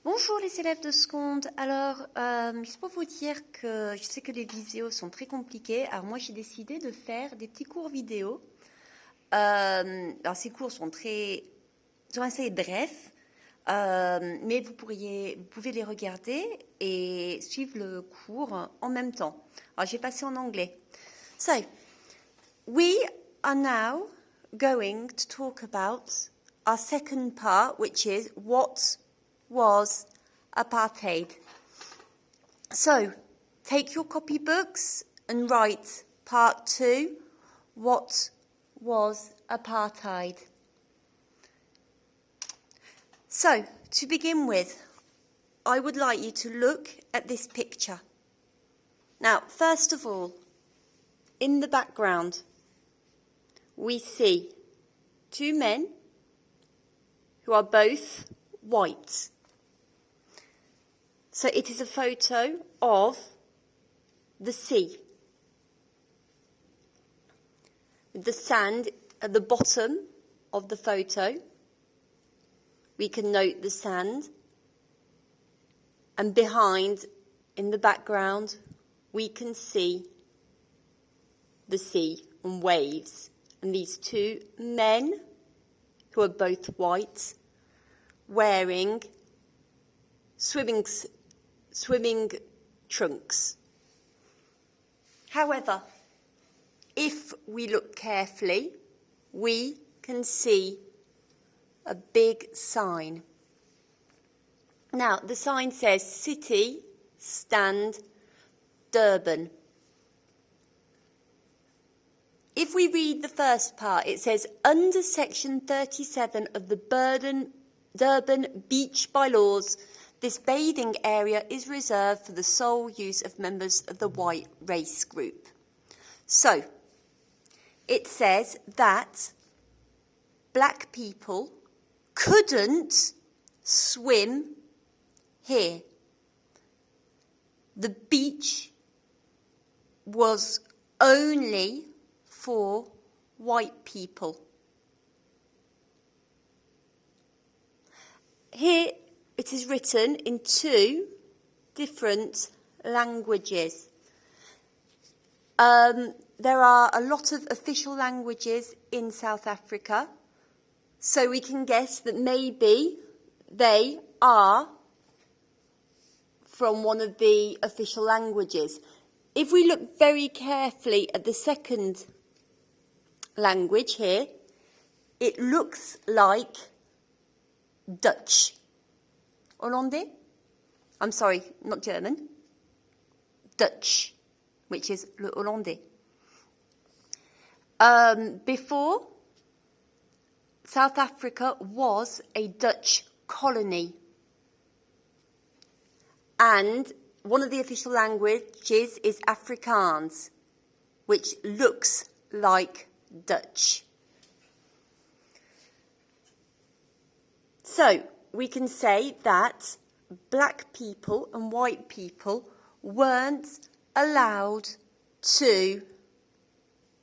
Bonjour les élèves de seconde. Alors, juste pour vous dire que je sais que les vidéos sont très compliquées. Alors moi, j'ai décidé de faire des petits cours vidéo. Alors ces cours sont assez brefs, mais vous pouvez les regarder et suivre le cours en même temps. Alors, j'ai passé en anglais. So, we are now going to talk about our second part, which is what was apartheid. So, take your copybooks and write part 2, what was apartheid. So, to begin with, I would like you to look at this picture. Now, first of all, in the background, we see two men who are both white. So it is a photo of the sea. The sand at the bottom of the photo, we can note the sand. And behind, in the background, we can see the sea and waves. And these two men, who are both white, wearing swimming trunks. However, if we look carefully, we can see a big sign. Now, the sign says City Stand Durban. If we read the first part, it says, under Section 37 of the Durban Beach Bylaws, this bathing area is reserved for the sole use of members of the white race group. So, it says that black people couldn't swim here. The beach was only for white people. Here it is written in two different languages. There are a lot of official languages in South Africa, so we can guess that maybe they are from one of the official languages. If we look very carefully at the second language here, it looks like Dutch. Hollandais? I'm sorry, not German. Dutch, which is le Hollandais. Before, South Africa was a Dutch colony. And one of the official languages is Afrikaans, which looks like Dutch. So, we can say that black people and white people weren't allowed to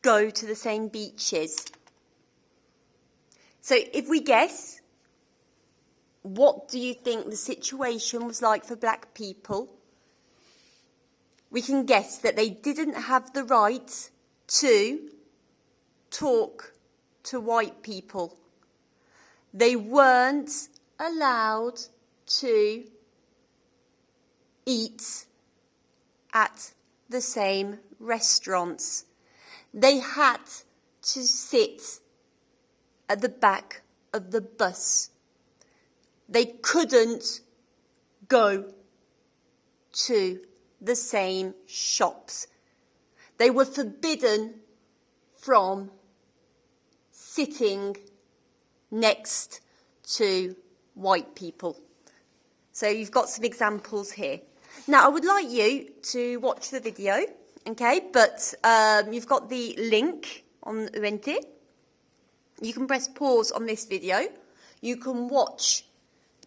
go to the same beaches. So, if we guess, what do you think the situation was like for black people? We can guess that they didn't have the right to talk to white people. They weren't allowed to eat at the same restaurants. They had to sit at the back of the bus. They couldn't go to the same shops. They were forbidden from sitting next to white people. So you've got some examples here. Now, I would like you to watch the video, okay? But you've got the link on UNT. You can press pause on this video. You can watch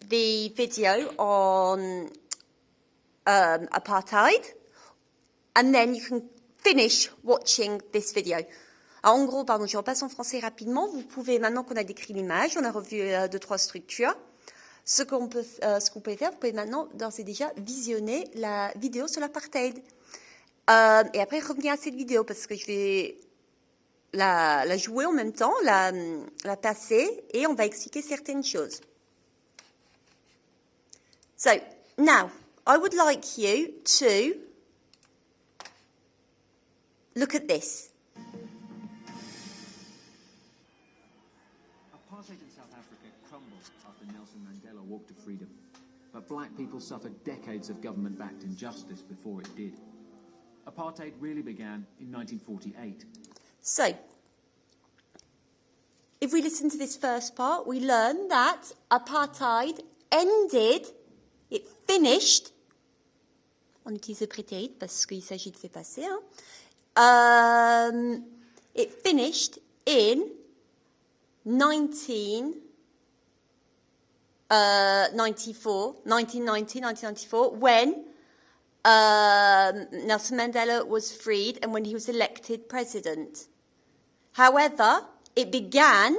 the video on apartheid, and then you can finish watching this video. Alors, en gros, pardon, je repasse en français rapidement. Vous pouvez, maintenant qu'on a décrit l'image, on a revu 2-3 structures, Ce qu'on peut faire, vous pouvez maintenant d'ores et déjà visionner la vidéo sur l'apartheid. Et après revenir à cette vidéo parce que je vais la jouer en même temps, la passer et on va expliquer certaines choses. So, now, I would like you to look at this. Apartheid in South Africa crumbled after Nelson Mandela walked to freedom. But black people suffered decades of government-backed injustice before it did. Apartheid really began in 1948. So, if we listen to this first part, we learn that apartheid ended, it finished, on utilise le prétérit parce qu'il s'agit de fait passer, it finished in 1994, when Nelson Mandela was freed and when he was elected president. However, it began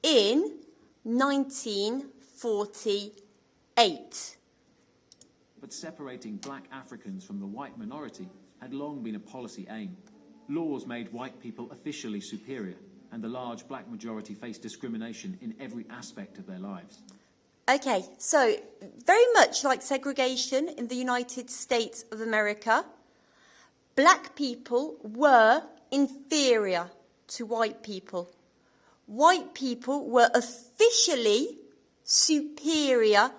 in 1948. But separating black Africans from the white minority had long been a policy aim. Laws made white people officially superior, and the large black majority faced discrimination in every aspect of their lives. Okay, so very much like segregation in the United States of America, black people were inferior to white people. White people were officially superior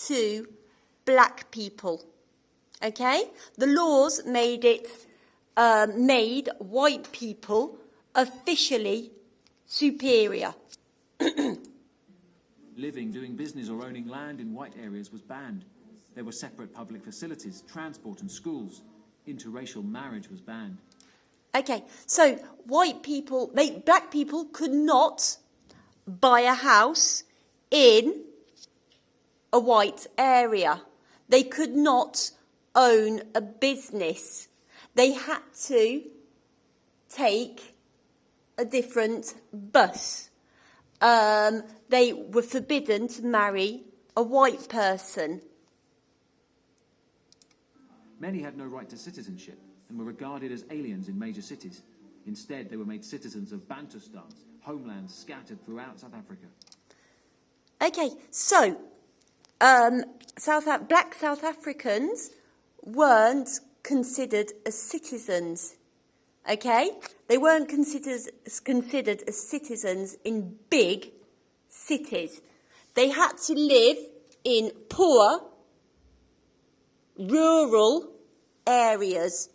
to black people. Okay? The laws made white people officially superior. Living, doing business or owning land in white areas was banned. There were separate public facilities, transport and schools. Interracial marriage was banned. Okay, so black people could not buy a house in a white area. They could not own a business. They had to take a different bus. They were forbidden to marry a white person. Many had no right to citizenship and were regarded as aliens in major cities. Instead, they were made citizens of Bantustans, homelands scattered throughout South Africa. Okay, so black South Africans weren't considered as citizens. Okay, they weren't considered as citizens in big cities. They had to live in poor, rural areas.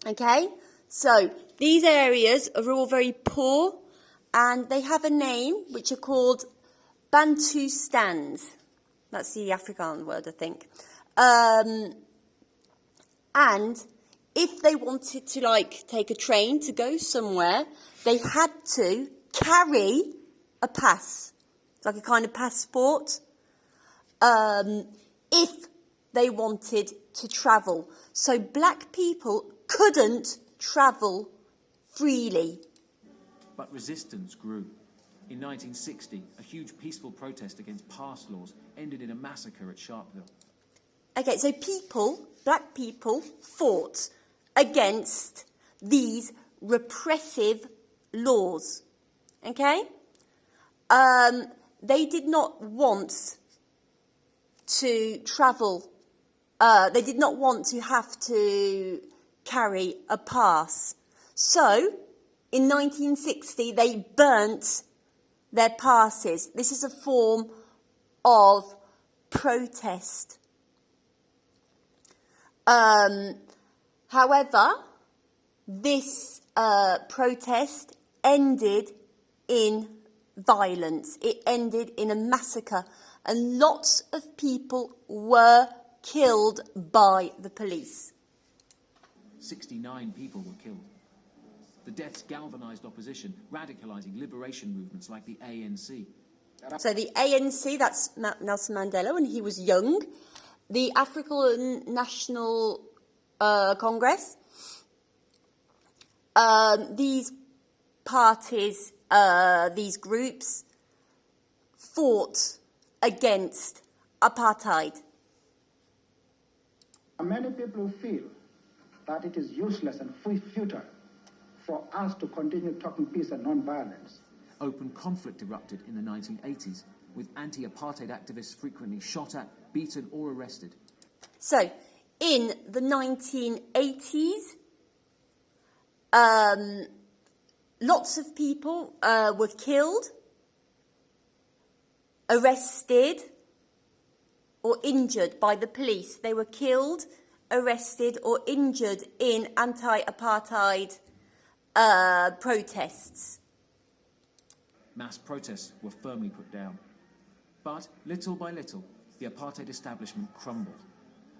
Okay, so these areas are all very poor and they have a name which are called Bantustans. That's the Afrikaans word, I think. And if they wanted to, take a train to go somewhere, they had to carry a pass, like a kind of passport, if they wanted to travel. So black people couldn't travel freely. But resistance grew. In 1960, a huge peaceful protest against pass laws ended in a massacre at Sharpeville. Okay, so black people fought against these repressive laws. Okay? They did not want to travel. They did not want to have to carry a pass. So, in 1960, they burnt their passes. This is a form of protest. However, this protest ended in violence. It ended in a massacre, and lots of people were killed by the police. 69 people were killed. The deaths galvanized opposition, radicalizing liberation movements like the ANC. So the ANC, that's Nelson Mandela when he was young. The African National Congress. These parties, these groups fought against apartheid. Many people feel that it is useless and futile for us to continue talking peace and non-violence. Open conflict erupted in the 1980s, with anti-apartheid activists frequently shot at, beaten or arrested. So, in the 1980s, lots of people were killed, arrested, or injured by the police. They were killed, arrested, or injured in anti-apartheid protests. Mass protests were firmly put down. But little by little, the apartheid establishment crumbled.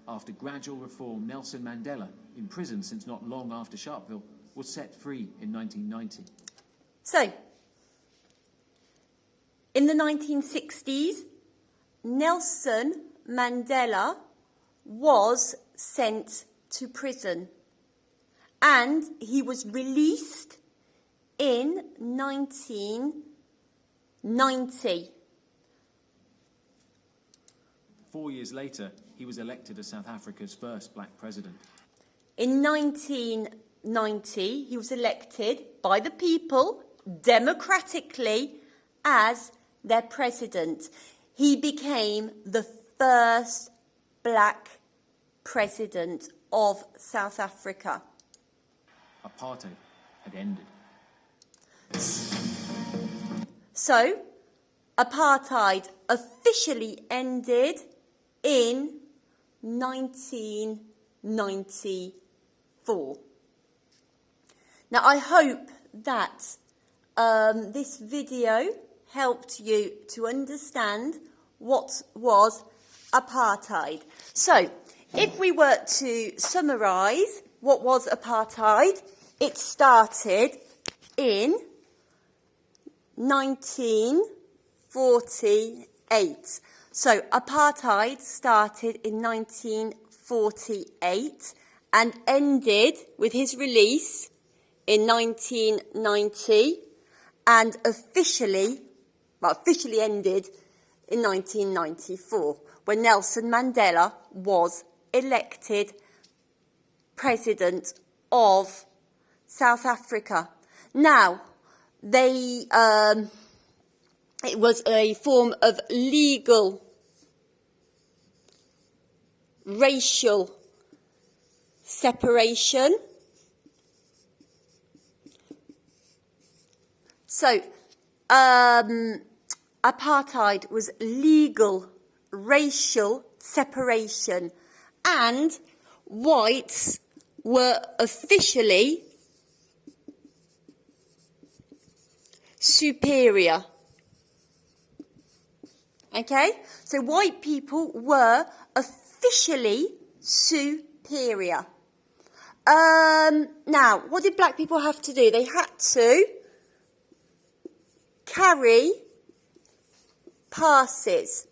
After gradual reform, Nelson Mandela, imprisoned since not long after Sharpeville, was set free in 1990. So, in the 1960s, Nelson Mandela was sent to prison, and he was released in 1990. 4 years later, he was elected as South Africa's first black president. In 1990, he was elected by the people, democratically, as their president. He became the first black president of South Africa. Apartheid had ended. So, apartheid officially ended in 1994. Now, I hope that this video helped you to understand what was apartheid. So, if we were to summarise what was apartheid, it started in 1948. So, apartheid started in 1948 and ended with his release in 1990 and officially ended in 1994 when Nelson Mandela was elected president of South Africa. Now, it was a form of legal racial separation. So, apartheid was legal racial separation, and whites were officially superior. Okay? So white people were officially superior. Now, what did black people have to do? They had to carry passes.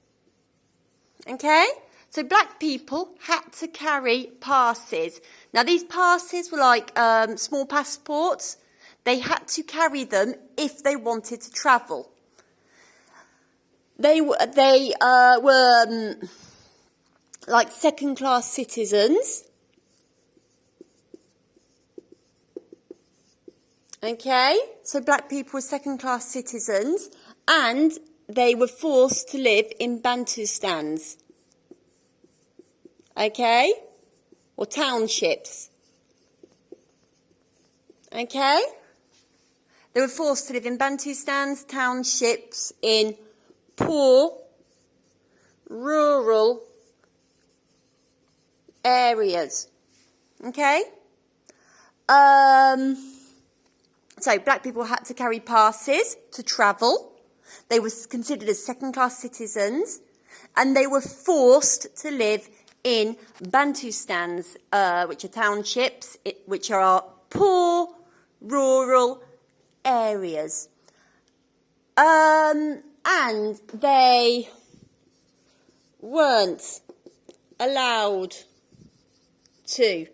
Okay? So black people had to carry passes. Now, these passes were like small passports. They had to carry them if they wanted to travel. They were like second-class citizens. Okay, so black people were second-class citizens, and they were forced to live in Bantustans. Okay, or townships. Okay, they were forced to live in Bantustans, townships, in poor, rural areas. Okay? So black people had to carry passes to travel. They were considered as second-class citizens, and they were forced to live in Bantustans, which are townships, which are poor, rural areas. And they weren't allowed to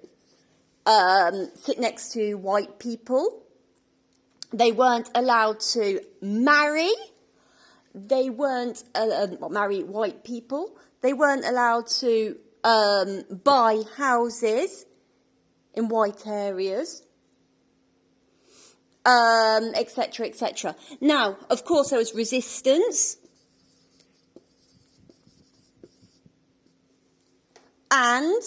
sit next to white people. They weren't allowed to marry. they weren't marry white people. They weren't allowed to buy houses in white areas, etc., etc. Now, of course, there was resistance. And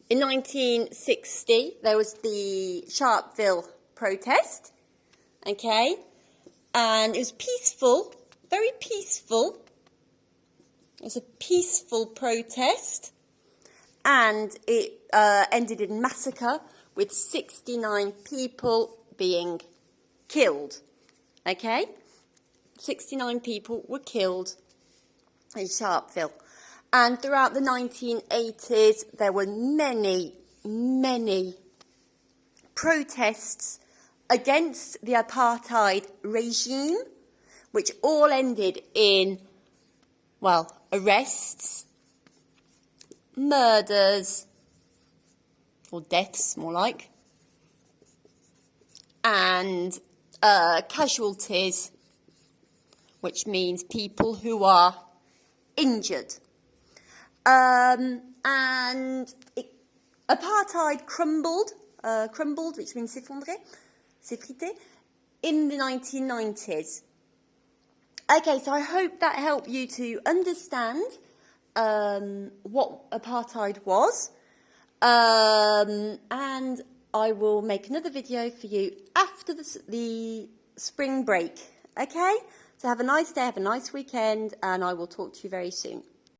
in 1960, there was the Sharpeville protest, okay? And it was peaceful, very peaceful. It was a peaceful protest. And it ended in massacre with 69 people being killed, okay? 69 people were killed in Sharpeville. And throughout the 1980s, there were many, many protests against the apartheid regime, which all ended in, well, arrests, murders, or deaths, more like, and casualties, which means people who are injured. And apartheid crumbled, which means s'effriter, in the 1990s. Okay, so I hope that helped you to understand what apartheid was. And I will make another video for you after the spring break. Okay? So have a nice day, have a nice weekend, and I will talk to you very soon.